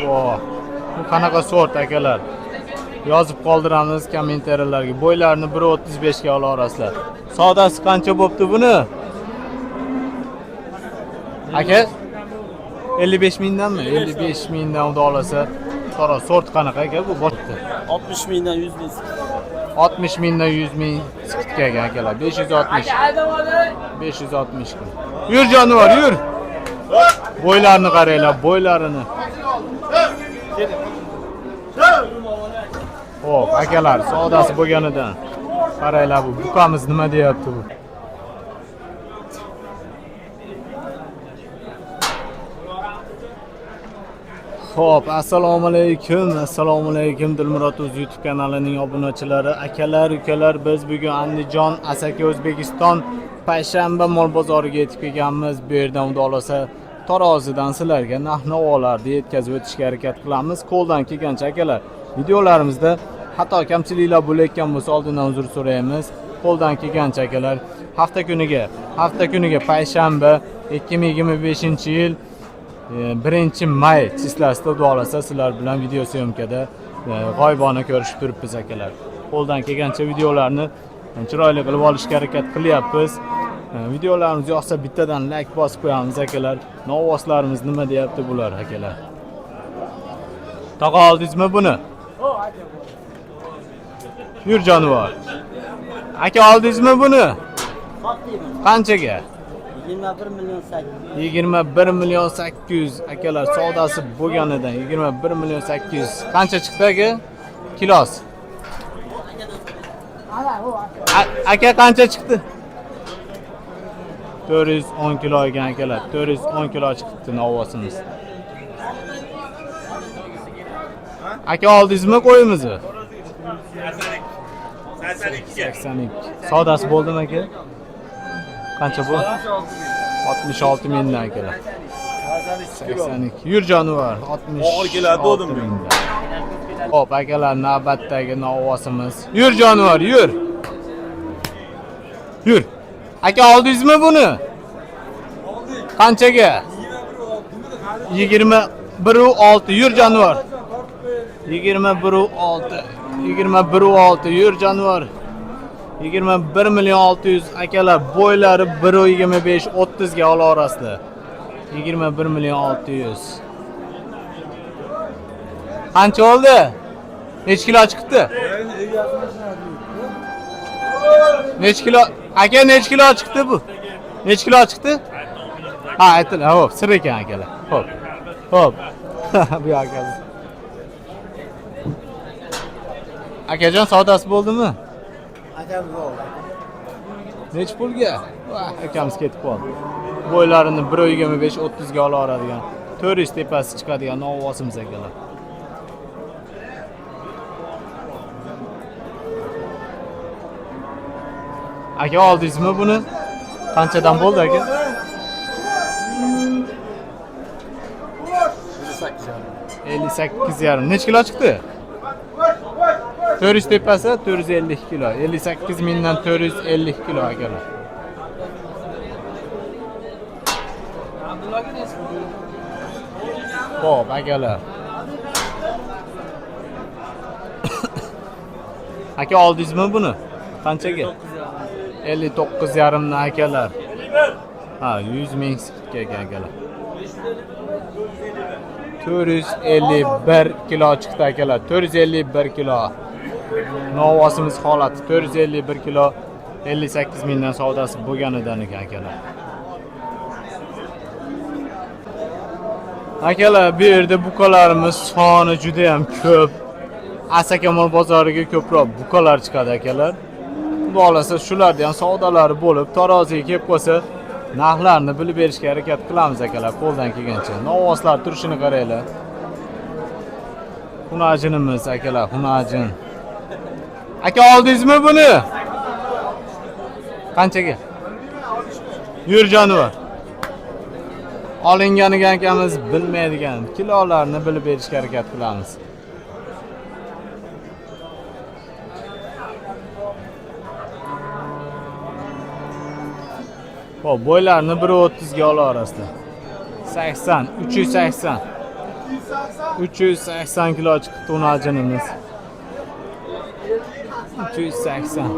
Oh, bu qanaqa sort akalar? Yozib qoldiramiz kommentariylarga. Bo'ylarini 1.35 ga olasizlar. Savdosi qancha bo'pti buni? Aka 55 mingdanmi? 55 mingdan xudo olasa. Qara sort qanaqa aka bu botdi? 60 mingdan 100 ming. 60 mingdan 100 ming sikitga akalar. 560. 560 kun. Yur jonivor, yur. Bo'ylarini qaranglar, bo'ylarini. Xo'p, akalar, savdosi bo'lganidan qaranglar bu buqamiz nima deyapti bu? Xo'p, assalomu alaykum Dilmurod o'z YouTube kanalining obunachilari, akalar, ukalar, biz bugun Andijon, Asaka, O'zbekiston payshanba mol bozoriga yetib kelganmiz. Bu yerdan xudo olsa tarozidan sizlarga narx-navolarni yetkazib o'tishga harakat qilamiz. Qo'ldan kelgancha akalar, videolarimizda xato kamchiliklar bo'layotgan bo'lsa oldindan uzr so'raymiz. Qo'ldan kelgancha akalar, hafta kuniga payshanba 2025-yil 1-may chizlasida xudo olsa sizlar bilan video syomkada g'oyibona ko'rishib turibmiz akalar. Qo'ldan kelgancha videolarni chiroyli qilib olishga harakat qilyapmiz. Videolarimiz yoqsa bittadan like bosib qo'yamiz akalar. Novvoslarimiz nima deyapti bular akalar? Taqa oldingizmi buni? Yur jonivor. Aka oldingizmi buni? Qanchaga? 21 million 800. 21 million 800 akalar savdosi bo'lganidan 21 million 800. Qancha chiqdi aka? Kilos. Aka qancha chiqdi? 410 kilo ekan akalar. 410 kilo chiqdi novvosimiz. Aka oldingizmi qo'yimizni? 82. Savdosi bo'ldimi aka? Qancha bu? 66 mingdan akalar. 82. Yur jonivor. 60 keladi o'dim. Xo'p, akalar, navbatdagi novvosimiz. Yur jonivor, yur. Yur. Aka oldingizmi buni? Qanchaga? 21.6. Yur jonivor. 21.6. 21.6. Yur jonivor. 21 million 600 akalar, bo'ylari 1.25 30 ga olasizlar. 21 million 600. Qancha oldi? Necha kilo chiqdi? Necha kilo? Aka necha kilo chiqdi bu? Necha kilo chiqdi? Ha, aytdilar. Xo'p, sir ekan akalar. Xo'p. Bu akamiz. Akajon savdosi bo'ldimi? Akam bo'ldi. Necha pulga? Akamiz ketib qoldi. Bo'ylarini 1.25 30 ga oladigan, 400 tepasi chiqadigan novvosimiz akalar. Aka oldingizmi buni? Qanchadan bo'ldi aka? 58,5. Necha kilo chiqdi? 400 tepasi 450 kilo. 58 mingdan 450 kilo akalar. Xo'p, akalar. Aka oldingizmi buni? Qanchaga? 59,5 dan akalar. Ha, 100 ming sikitga ekan akalar. 451 kilo chiqdi akalar. 451 kilo. Novvosimiz holati 451 kilo 58 mingdan savdosi bo'lganidan ekan akalar. Akalar, bu yerda buqalarimiz soni juda ham ko'p. Asaka mol bozoriga ko'proq buqalar chiqadi akalar. Xudo olasa shularda ham savdolari bo'lib, taroziga kelib qolsa, narxlarni bilib berishga harakat qilamiz akalar, qo'ldan kelgancha. Novvoslar turishini qaranglar. Xunajinimiz akalar, xunajin. Aka oldingizmi buni? Qanchaga? Yur jonivor. Olinganiga akamiz bilmaydigan kilolarni bilib berishga harakat qilamiz. Xo'p, bo'ylarni 1.30 ga olasizlar. 80, 380. 380 kilo chiqdi to'najinimiz. 380.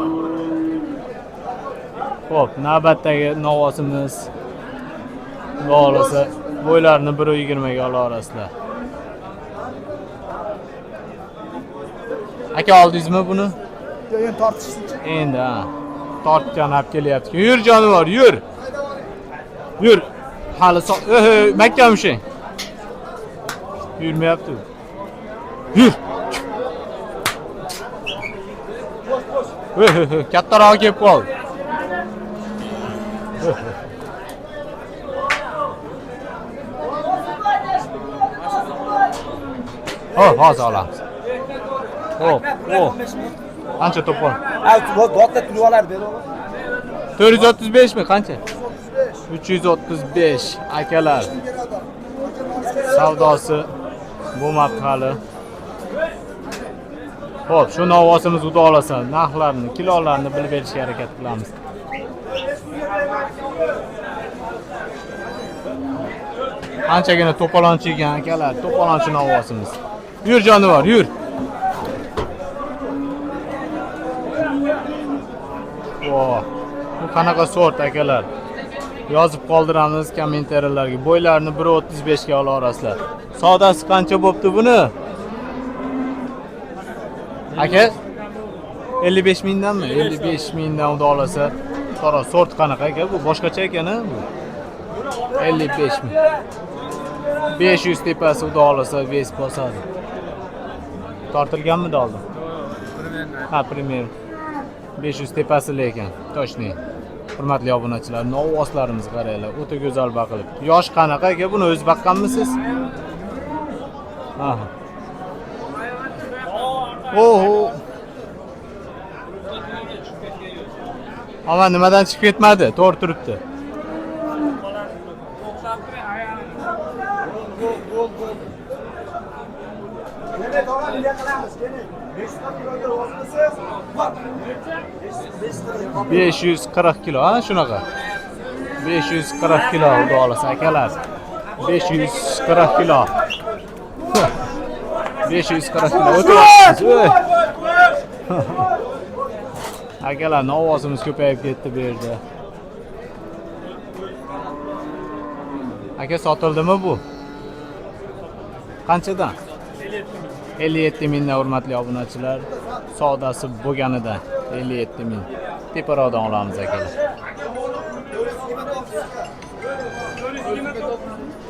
Xo'p, navbatdagi novosimiz bo'lsa, bo'ylarini 1.20 ga ola olasizlar. Aka oldingizmi buni? Yo'q, endi tortishsinchi. Endi ha. Tortgan olib kelyapti. Yur jonivor, yur. Yur. Hali makkamishing. Yurmayapti. Yur. Kattaroq kelib qoldi. Hozir olamiz. Qancha to'pon? Dotda turib olardi beri. 435 mi? Qancha? 335 akalar. Savdosi bo'lmabdi hali. Xo'p, shu novosimiz xudo olasa, narxlarni, kilolarni bilib berishga harakat qilamiz. Anchagina to'polonchi ekan akalar, to'polonchi novosimiz. Yur jonivor, yur. Bu qanaqa sort akalar? Yozib qoldiramiz kommentariyalarga. Bo'ylarni 1.35 ga ola olasizlar. Savdosi qancha bo'pti buni? Aka 55 mingdanmi? 55 mingdan xudo olasa. Qara sort qanaqa aka? Bu boshqacha ekan-a bu. 55 ming. 500 tepasi xudo olasa ves bosadi. Tortilganmi oldin? Ha, primer. 500 tepasi lekin. Toshni. Hurmatli obunachilar, novvoslarimiz qaranglar, o'ta go'zal baqilib. Yosh qanaqa aka? Buni o'z baqqanmisiz? Ha. Oho. Ama nimadan chiqib ketmadi? To'g'ri turibdi. Nima to'g'ri nima qilamiz? Keling. 500 kiloga rozimisiz? 540 kilo, ha, shunaqa. 540 kilo xudo olasa akalar. 540 kilo. 540 kilo o'tyapsiz. Akalar, novosimiz ko'payib ketdi bu yerda. Aka sotildimi bu? Qanchadan? 57 mingdan hurmatli obunachilar. Savdosi bo'lganida 57 ming. Teparoqdan olamiz akalar.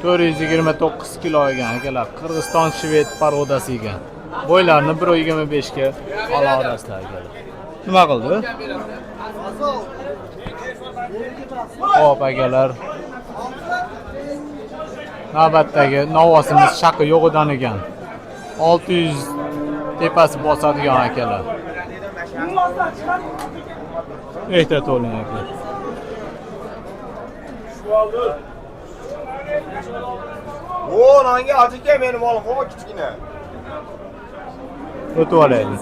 429 kilo ekan akalar. Qirg'iziston shved parodasi ekan. Bo'ylarni 1.25 ga ola olasizlar akalar. Nima qildi? Xo'p akalar. Navbatdagi novosimiz shaqi yo'g'idan ekan. 600 tepasi bosadigan akalar. Ehtiyot bo'ling akalar. O, nanga ajika meni molim, qo'y kichkina. O'tib olaylik.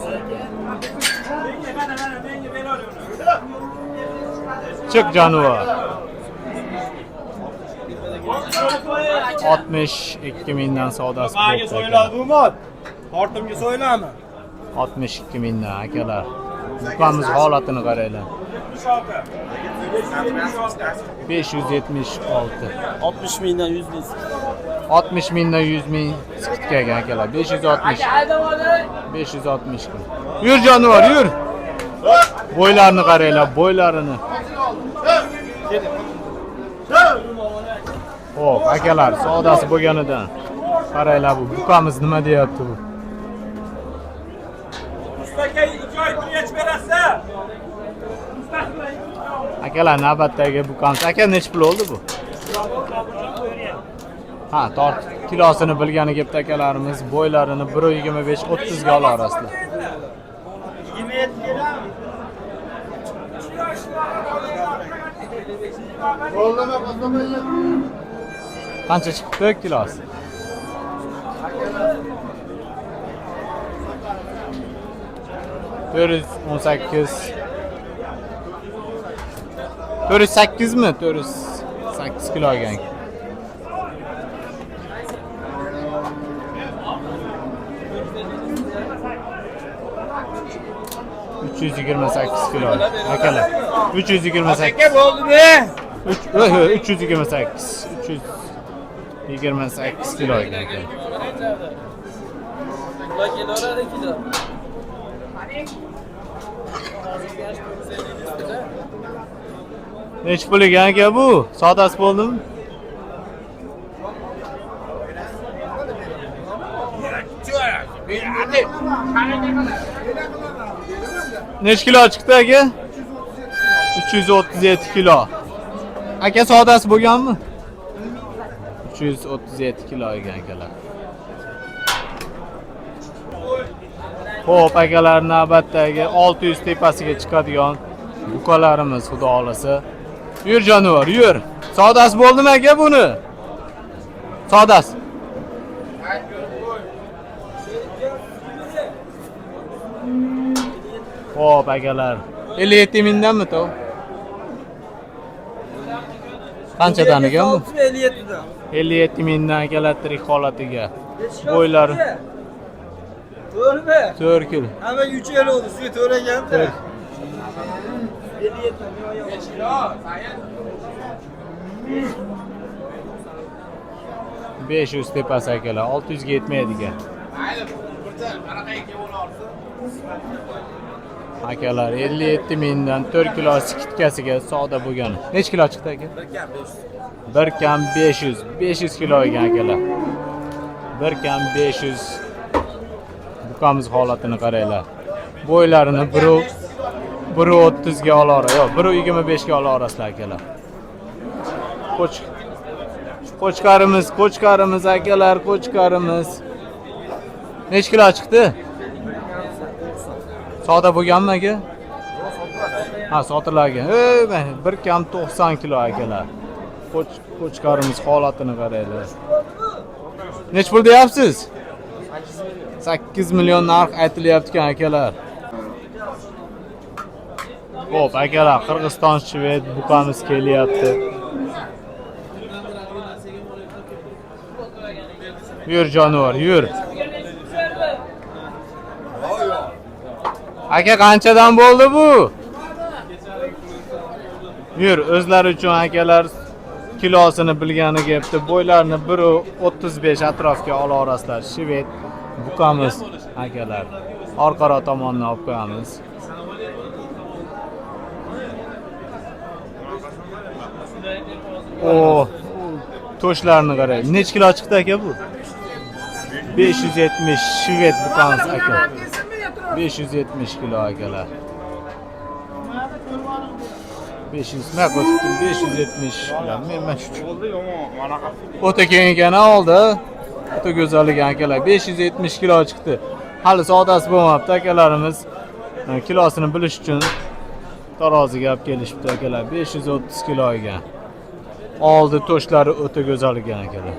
Chiq jonivor. 62 mingdan savdosi Menga so'yladi umot. Tortimga so'ylami? 62 mingdan akalar. Buqamiz holatini qaranglar. 576. 60 mingdan 100 ming. 60 mingdan 100 ming chiqib kelgan akalar. 560. 560 kun. Yur jonivor, yur. Bo'ylarini qaranglar, bo'ylarini. Xo'p, akalar, savdosi bo'lganidan qaranglar, bu buqamiz nima deyapti bu? Ustaka 2 oy pul berasiz. Akalar, navbatdagi buqamiz. Aka nech pul oldi bu? Ha, tort kilosini bilgani kelibdi akalarimiz. Bo'ylarini 1.25-30 ga ola olasizlar. 27 beramiz. Qancha chiqdi kilosi? $418. 408 mi? 408 kilo ekan. 328 kilo akalar. 328. Aka bo'ldimi? 328. 328 kilo ekan. Necha pul ekan aka bu? Sodasi bo'ldimi? Necha kilo chiqdi aka? 337 kilo. Aka sodasi bo'lganmi? 337 kilo ekan akalar. Xo'p, akalar navbatdagi 600 tepasiga chiqadigan buqalarimiz xudo xolasa. Yur jonivor, yur. Sodasi bo'ldimi aka buni? Sodasi. Xo'p, akalar. 57 mingdanmi to? Qanchadan ekan bu? 57 dan. 57 mingdan akalar tirik holatiga. Bo'ylari To'g'rimi? 4 kilo. Hamma 3 yil oldu, sizga to'laganda. 500 tepasi akalar, 600 ga yetmaydigan. Akalar 57 mingdan 4 kilo skitkasiga savdo bo'lgan. Nech kilo chiqdi aka? 1 kam 500. 500 kilo ekan akalar. 1 kam 500. Buqamiz holatini qaranglar. Bo'ylarini 1.30 ga olara, yo'q, 1.25 ga olarasizlar akalar. Qo'chqarimiz akalar, qo'chqarimiz. Nech kilo chiqdi? Savdo bo'lganmi aka? Ha, sotilgan. Ey, 1 kam 90 kilo akalar. Qo'chqarimiz holatini qaranglar. Nech pul deyapsiz? 8 million narx aytilyapti-kan akalar. Xo'p, akalar, Qirg'iziston shved buqamiz kelyapti. Yur jonivor, yur. Aka qanchadan bo'ldi bu? Yur, o'zlari uchun akalar kilosini bilgani gapti. Bo'ylarini 1.35 atrofga olaverasizlar. Shved buqamiz akalar. Orqaro tomondan olib qo'yamiz. O, to'shlarni qarang. Nech kilo chiqdi aka bu? 570 shved buqamiz aka. 570 kilo akalar. 500 mak o'tibdi, 570 kilo. Men shu. O'ta keng ekan oldi. O'ta go'zal ekan akalar. 570 kilo chiqdi. Hali savdosi bo'lmabdi akalarimiz. Kilosini bilish uchun taroziga olib kelishibdi akalar. 530 kilo ekan. Oldi to'shlari o'ta go'zal ekan akalar.